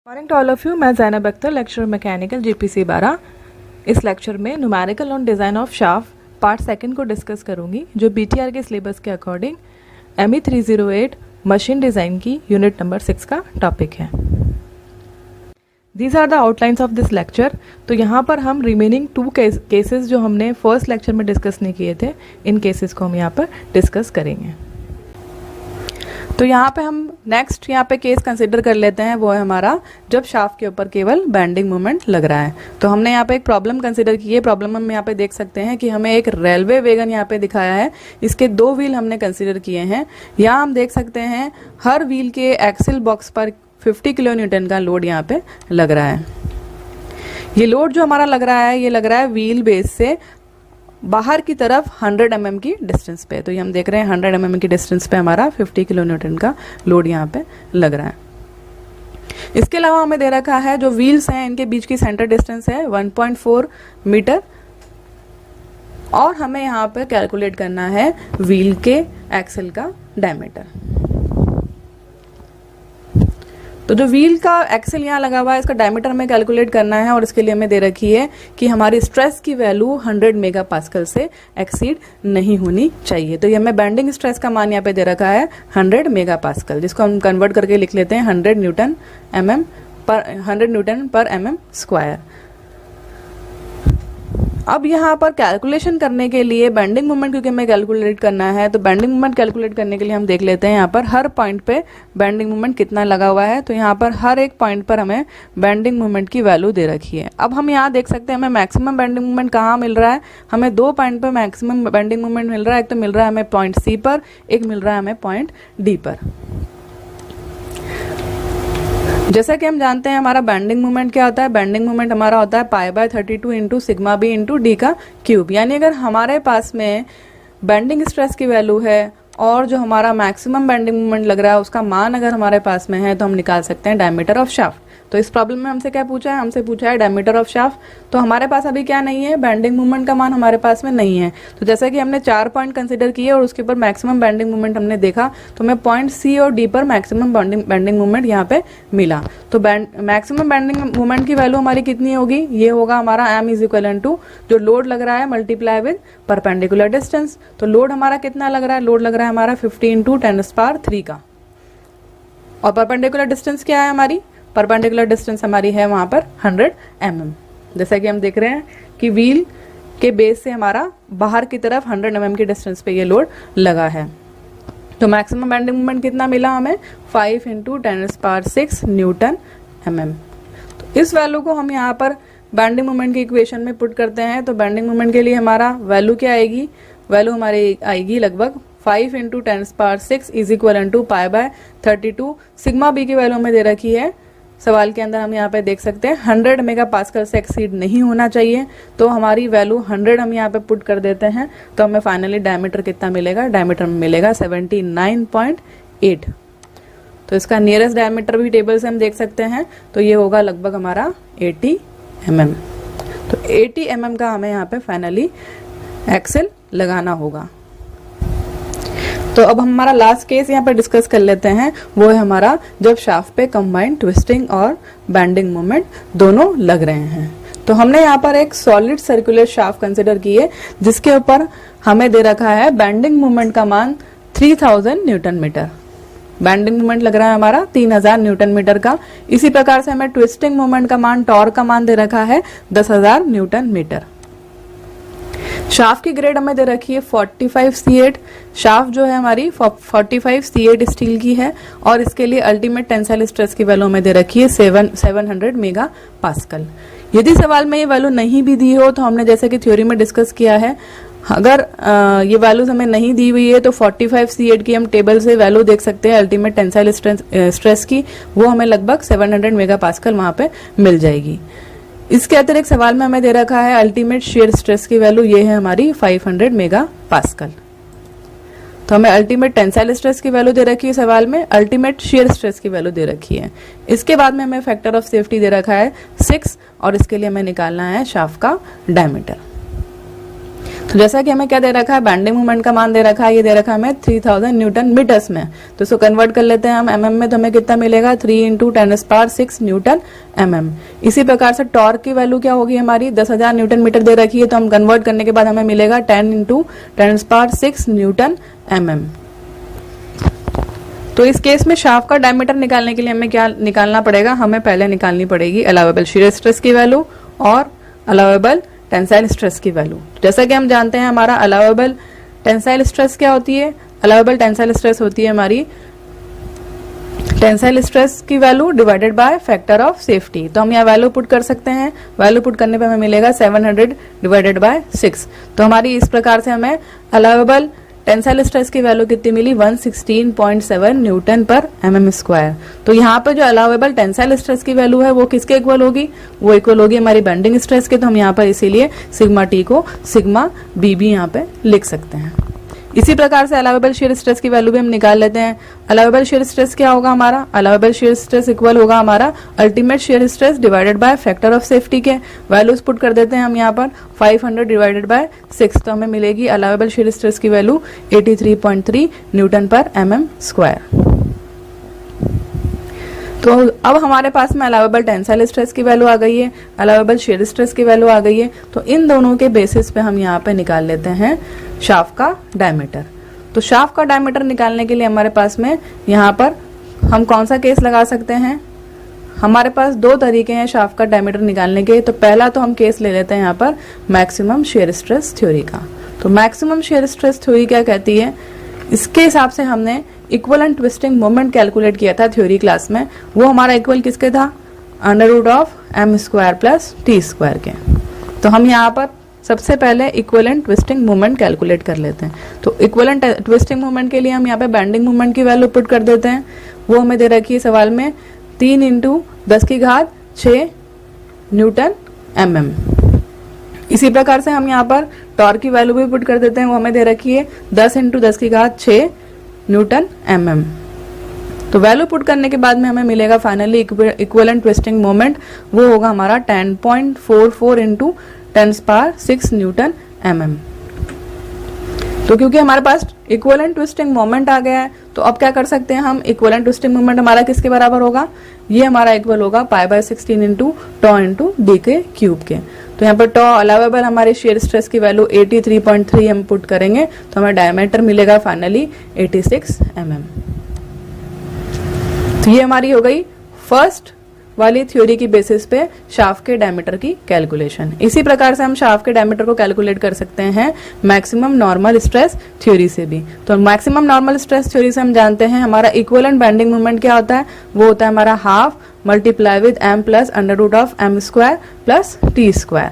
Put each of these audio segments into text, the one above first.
Morning to all of you. मैं Zainab Akhtar, lecture mechanical GPC 12। इस lecture में numerical on design of shaft part second को discuss करूंगी, जो बीटीआर के सिलेबस के अकॉर्डिंग ME 308 मशीन डिज़ाइन की यूनिट नंबर 6 का टॉपिक है। These are the outlines of this lecture. तो यहाँ पर हम रिमेनिंग 2 केसेस जो हमने फर्स्ट लेक्चर में डिस्कस नहीं किए थे, इन केसेस को हम यहाँ पर डिस्कस करेंगे। तो यहाँ पे हम नेक्स्ट यहाँ पे केस कंसिडर कर लेते हैं, वो है हमारा जब शाफ्ट के ऊपर केवल बेंडिंग मोमेंट लग रहा है। तो हमने यहाँ पे एक प्रॉब्लम कंसिडर की है। प्रॉब्लम हम यहाँ पे देख सकते हैं कि हमें एक रेलवे वैगन यहाँ पे दिखाया है, इसके 2 व्हील हमने कंसिडर किए हैं। यहाँ हम देख सकते हैं हर व्हील के एक्सल बॉक्स पर 50 किलो न्यूटन का लोड यहाँ पे लग रहा है। ये लोड जो हमारा लग रहा है, ये लग रहा है व्हील बेस से बाहर की तरफ 100 mm की डिस्टेंस पे। तो ये हम देख रहे हैं 100 mm की डिस्टेंस पे हमारा 50 किलो न्यूटन का लोड यहाँ पे लग रहा है। इसके अलावा हमें दे रखा है जो व्हील्स हैं, इनके बीच की सेंटर डिस्टेंस है 1.4 मीटर, और हमें यहाँ पे कैलकुलेट करना है व्हील के एक्सल का डायमीटर। तो जो व्हील का एक्सल यहाँ लगा हुआ है, इसका डायमीटर हमें कैलकुलेट करना है, और इसके लिए हमें दे रखी है कि हमारी स्ट्रेस की वैल्यू 100 मेगापास्कल से एक्सीड नहीं होनी चाहिए। तो ये हमें बेंडिंग स्ट्रेस का मान यहाँ पे दे रखा है 100 मेगापास्कल, जिसको हम कन्वर्ट करके लिख लेते हैं 100 न्यूटन पर mm स्क्वायर। अब यहाँ पर कैलकुलेशन करने के लिए बेंडिंग मोमेंट क्योंकि हमें कैलकुलेट करना है, तो बेंडिंग मोमेंट कैलकुलेट करने के लिए हम देख लेते हैं यहाँ पर हर पॉइंट पे बेंडिंग मोमेंट कितना लगा हुआ है। तो यहाँ पर हर एक पॉइंट पर हमें बेंडिंग मोमेंट की वैल्यू दे रखी है। अब हम यहाँ देख सकते हैं हमें मैक्सिमम बेंडिंग मोमेंट कहाँ मिल रहा है। हमें 2 पॉइंट पर मैक्सिमम बेंडिंग मोमेंट मिल रहा है। एक तो मिल रहा है हमें पॉइंट C पर, एक मिल रहा है हमें पॉइंट D पर। जैसा कि हम जानते हैं हमारा बेंडिंग मोमेंट क्या होता है। बेंडिंग मोमेंट हमारा होता है π/32 into sigma b into d का क्यूब। यानी अगर हमारे पास में बेंडिंग स्ट्रेस की वैल्यू है और जो हमारा मैक्सिमम बेंडिंग मोमेंट लग रहा है उसका मान अगर हमारे पास में है, तो हम निकाल सकते हैं डायमीटर ऑफ शाफ्ट। तो इस प्रॉब्लम में हमसे क्या पूछा है, हमसे पूछा है डायमीटर ऑफ शाफ्ट। तो हमारे पास अभी क्या नहीं है, बेंडिंग मोमेंट का मान हमारे पास में नहीं है। तो जैसा कि हमने 4 पॉइंट कंसिडर किए और उसके ऊपर मैक्सिमम बेंडिंग मोमेंट हमने देखा, तो हमें पॉइंट C और D पर मैक्सिमम बेंडिंग मोमेंट यहाँ पे मिला। तो मैक्सिमम बेंडिंग मोमेंट की वैल्यू हमारी कितनी होगी, ये होगा हमारा M इज इक्वल टू जो लोड लग रहा है मल्टीप्लाई विद परपेंडिकुलर डिस्टेंस। तो लोड हमारा कितना लग रहा है, लोड लग रहा है हमारा 50 इंटू 10⁻³ का, और परपेंडिकुलर डिस्टेंस क्या है हमारी, परपेंडिकुलर डिस्टेंस हमारी है वहां पर 100 mm। जैसा कि हम देख रहे हैं कि व्हील के बेस से हमारा बाहर की तरफ 100 mm की डिस्टेंस पे ये लोड लगा है। तो मैक्सिमम बेंडिंग मोमेंट कितना मिला हमें, 5 इंटू 10⁻⁶ न्यूटन mm। तो इस वैल्यू को हम यहाँ पर बेंडिंग मोमेंट की इक्वेशन में पुट करते हैं। तो बेंडिंग मोमेंट के लिए हमारा वैल्यू क्या आएगी, वैल्यू हमारी आएगी लगभग 5 into 10⁻⁶ is equal to π/32। Sigma b की वैल्यू हमें दे रखी है सवाल के अंदर, हम यहाँ पे देख सकते हैं 100 मेगापास्कल से एक्सीड नहीं होना चाहिए। तो हमारी वैल्यू 100 हम यहाँ पे पुट कर देते हैं। तो हमें फाइनली डायमीटर कितना मिलेगा, डायमीटर में मिलेगा 79.8। तो इसका नियरेस्ट डायमीटर भी टेबल से हम देख सकते हैं, तो ये होगा लगभग हमारा 80 mm। तो 80 mm का हमें यहाँ पे फाइनली एक्सल लगाना होगा। तो अब हमारा लास्ट केस यहाँ पे डिस्कस कर लेते हैं, वो है हमारा जब शाफ्ट पे कंबाइंड ट्विस्टिंग और बेंडिंग मोमेंट दोनों लग रहे हैं। तो हमने यहाँ पर एक सॉलिड सर्कुलर शाफ्ट कंसिडर की है, जिसके ऊपर हमें दे रखा है बेंडिंग मोमेंट का मान 3000 न्यूटन मीटर। बेंडिंग मोमेंट लग रहा है हमारा 3000 न्यूटन मीटर का। इसी प्रकार से हमें ट्विस्टिंग मोमेंट का मान, टॉर्क का मान दे रखा है 10,000 न्यूटन मीटर। शाफ्ट की ग्रेड हमें दे रखी है 45 C8। शाफ्ट जो है हमारी 45 C8 स्टील की है, और इसके लिए अल्टीमेट टेंसाइल स्ट्रेस की वैल्यू हमें दे रखी है 700 मेगापास्कल। यदि सवाल में ये वैल्यू नहीं भी दी हो, तो हमने जैसे कि थ्योरी में डिस्कस किया है, अगर ये वैल्यूज हमें नहीं दी हुई है तो 45 C8 की हम टेबल से वैल्यू देख सकते हैं अल्टीमेट टेंसाइल स्ट्रेस की, वो हमें लगभग 700 मेगापास्कल वहां पे मिल जाएगी। इसके अतिरिक्त सवाल में हमें दे रखा है अल्टीमेट शियर स्ट्रेस की वैल्यू, ये है हमारी 500 मेगापास्कल। तो हमें अल्टीमेट टेंसाइल स्ट्रेस की वैल्यू दे रखी है सवाल में, अल्टीमेट शियर स्ट्रेस की वैल्यू दे रखी है। इसके बाद में हमें फैक्टर ऑफ सेफ्टी दे रखा है 6, और इसके लिए हमें निकालना है शाफ्ट का डायमीटर। तो जैसा कि हमें क्या दे रखा है, बेंडिंग मोमेंट का मान दे रखा है, ये दे रखा है हमें 3000 न्यूटन मीटर्स में। तो इसको कन्वर्ट कर लेते हैं हम एमएम में, तो हमें कितना मिलेगा 3 × 10⁶ न्यूटन एमएम। इसी प्रकार से टॉर्क की वैल्यू क्या होगी हमारी, 10,000 न्यूटन मीटर दे रखी है, तो हम कन्वर्ट करने के बाद हमें मिलेगा 10 × 10⁶ न्यूटन एमएम। तो इस केस में शाफ्ट का डायमीटर निकालने के लिए हमें क्या निकालना पड़ेगा, हमें पहले निकालनी पड़ेगी अलाउेबल शियर स्ट्रेस की वैल्यू और अलाउेबल टेंसाइल स्ट्रेस की वैल्यू। जैसा कि हम जानते हैं हमारा अलाउेबल टेंसाइल स्ट्रेस क्या होती है, अलाउेबल टेंसाइल स्ट्रेस होती है हमारी टेंसाइल स्ट्रेस की value divided by factor of safety. तो हम यहाँ वैल्यू पुट कर सकते हैं, वैल्यू पुट करने पे हमें मिलेगा 700 डिवाइडेड बाय 6। तो हमारी इस प्रकार से हमें अलाउेबल टेंसाइल स्ट्रेस की वैल्यू कितनी मिली, 116.7 न्यूटन पर एमएम स्क्वायर। तो यहाँ पे जो अलाउेबल टेंसाइल स्ट्रेस की वैल्यू है वो किसके इक्वल होगी, वो इक्वल होगी हमारी बेंडिंग स्ट्रेस के। तो हम यहाँ पर इसीलिए सिग्मा टी को सिग्मा बी भी यहाँ पे लिख सकते हैं। इसी प्रकार से अलाउेबल शियर स्ट्रेस की वैल्यू भी हम निकाल लेते हैं। अलाउेबल शियर स्ट्रेस क्या होगा हमारा, अलाउेबल शियर स्ट्रेस इक्वल होगा हमारा ultimate shear stress divided by factor of safety के। वैल्यूज पुट कर देते हैं हम यहाँ पर 500 डिवाइडेड बाय 6, तो हमें मिलेगी अलाउेबल शियर स्ट्रेस की वैल्यू 83.3 न्यूटन पर एमएम स्क्वायर। तो अब हमारे पास में अलाउेबल टेंसाइल स्ट्रेस की वैल्यू आ गई है, अलाउेबल शियर स्ट्रेस की वैल्यू आ गई है। तो इन दोनों के बेसिस पे हम यहाँ पे निकाल लेते हैं शाफ्ट का डायमीटर। तो शाफ्ट का डायमीटर निकालने के लिए हमारे पास में यहाँ पर हम कौन सा केस लगा सकते हैं, हमारे पास दो तरीके हैं शाफ्ट का डायमीटर निकालने के। तो पहला तो हम केस ले लेते हैं यहाँ पर मैक्सिमम शियर स्ट्रेस थ्योरी का। तो मैक्सिमम शियर स्ट्रेस थ्योरी क्या कहती है, इसके हिसाब से हमने इक्वलेंट ट्विस्टिंग मोमेंट कैलकुलेट किया था थ्योरी क्लास में। वो हमारा इक्वल किसके था, √m² प्लस t² के। तो हम यहाँ पर सबसे पहले इक्वलेंट ट्विस्टिंग मोमेंट कैलकुलेट कर लेते हैं। तो इक्वलेंट ट्विस्टिंग मोमेंट के लिए हम यहाँ पे बेंडिंग मोमेंट की वैल्यू पुट कर देते हैं। वो हमें दे रखी है सवाल में 3 × 10⁶ न्यूटन एमएम। इसी प्रकार से हम यहाँ पर टॉर्क की वैल्यू भी पुट कर देते हैं, वो हमें दे रखी है 10 × 10⁶ न्यूटन एमएम। तो वैल्यू पुट करने के बाद में हमें मिलेगा फाइनली इक्विवेलेंट ट्विस्टिंग मोमेंट, वो होगा हमारा 10.44 × 10⁶ न्यूटन एमएम। तो क्योंकि हमारे पास इक्विवेलेंट ट्विस्टिंग मोमेंट आ गया है, तो अब क्या कर सकते हैं हम, इक्विवेलेंट ट्विस्टिंग मोमेंट हमारा किसके बराबर होगा, ये हमारा इक्वल होगा π/16 × τ × d³ के। तो यहाँ पर टॉ अलाउेबल हमारे शेयर स्ट्रेस की वैल्यू 83.3 हम पुट करेंगे, तो हमें डायमीटर मिलेगा फाइनली 86 mm। तो ये हमारी हो गई फर्स्ट वाली थ्योरी की बेसिस पे शाफ्ट के डायमीटर की कैलकुलेशन। इसी प्रकार से हम शाफ्ट के डायमीटर को कैलकुलेट कर सकते हैं मैक्सिमम नॉर्मल स्ट्रेस थ्योरी से भी। तो मैक्सिमम नॉर्मल स्ट्रेस थ्योरी से हम जानते हैं हमारा इक्विवेलेंट बेंडिंग मोमेंट क्या होता है, वो होता है हमारा half multiply with m plus √m² plus t²।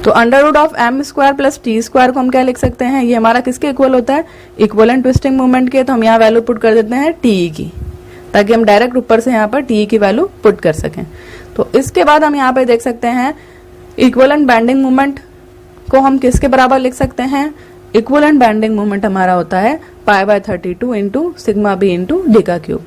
तो √m² प्लस t² को हम क्या लिख सकते हैं, ये हमारा किसके इक्वल होता है, इक्विवेलेंट ट्विस्टिंग मोमेंट के। तो हम यहाँ वैल्यू पुट कर देते हैं टी की, ताकि हम डायरेक्ट ऊपर से यहाँ पर टी की वैल्यू पुट कर सकें। तो इसके बाद हम यहाँ पे देख सकते हैं इक्विवेलेंट बेंडिंग मोमेंट को हम किसके बराबर लिख सकते हैं, इक्विवेलेंट बेंडिंग मोमेंट हमारा होता है π/32 × σb × d³।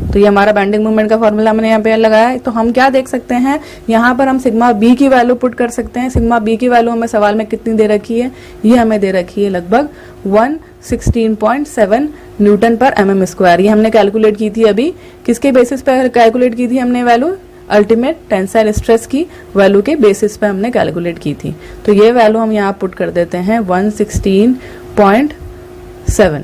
तो ये हमारा बेंडिंग मोमेंट का फॉर्मूला हमने यहाँ पे लगाया है। तो हम क्या देख सकते हैं, यहाँ पर हम सिग्मा बी की वैल्यू पुट कर सकते हैं। सिग्मा बी की वैल्यू हमें सवाल में कितनी दे रखी है, ये हमें दे रखी है लगभग 116.7 न्यूटन पर mm²। ये हमने कैलकुलेट की थी अभी, किसके बेसिस पे कैलकुलेट की थी हमने वैल्यू, अल्टीमेट टेंसाइल स्ट्रेस की वैल्यू के बेसिस पे हमने कैलकुलेट की थी। तो ये वैल्यू हम यहाँ पुट कर देते हैं 116.7।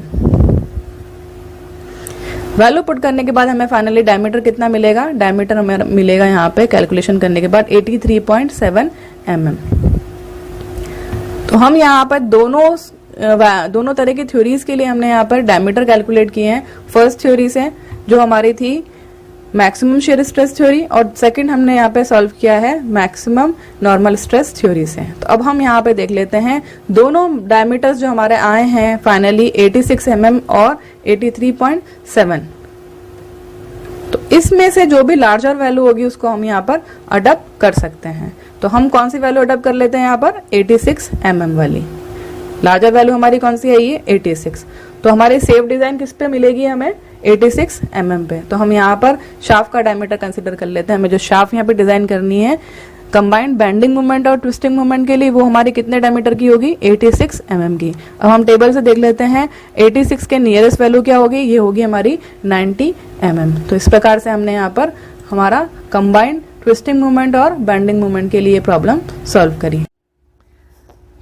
वैल्यू पुट करने के बाद हमें फाइनली डायमीटर कितना मिलेगा, डायमीटर हमें मिलेगा यहाँ पे कैलकुलेशन करने के बाद 83.7 mm। तो हम यहाँ पर दोनों तरह की थ्योरीज के लिए हमने यहाँ पर डायमीटर कैलकुलेट किए हैं। फर्स्ट थ्योरी से जो हमारी थी मैक्सिमम शेयर स्ट्रेस थ्योरी, और सेकंड हमने यहाँ पे सॉल्व किया है मैक्सिमम नॉर्मल स्ट्रेस थ्योरी से। तो अब हम यहाँ पे देख लेते हैं दोनों डायमीटर्स जो हमारे आए हैं फाइनली 86 mm और 83.7। तो इसमें से जो भी लार्जर वैल्यू होगी उसको हम यहाँ पर अडॉप्ट कर सकते हैं। तो हम कौन सी वैल्यू अडॉप्ट कर लेते हैं यहाँ पर, 86 mm वाली लार्जर वैल्यू हमारी कौन सी है, ये 86। तो हमारी सेफ डिजाइन किस पे मिलेगी हमें, 86 mm पे। तो हम यहाँ पर शाफ्ट का डायमीटर कंसिडर कर लेते हैं। हमें जो शाफ्ट यहाँ पे डिजाइन करनी है कंबाइंड बेंडिंग मोमेंट और ट्विस्टिंग मोमेंट के लिए वो हमारी कितने डायमीटर की होगी, 86 mm की। अब हम टेबल से देख लेते हैं 86 के नियरेस्ट वैल्यू क्या होगी, ये होगी हमारी 90 mm। तो इस प्रकार से हमने यहाँ पर हमारा कंबाइंड ट्विस्टिंग मोमेंट और बेंडिंग मोमेंट के लिए प्रॉब्लम सॉल्व करी।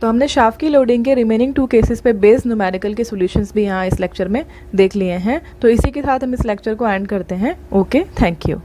तो हमने शाफ्ट की लोडिंग के रिमेनिंग 2 केसेस पे बेस्ड न्यूमेरिकल के सॉल्यूशंस भी यहाँ इस लेक्चर में देख लिए हैं। तो इसी के साथ हम इस लेक्चर को एंड करते हैं। Okay, thank you.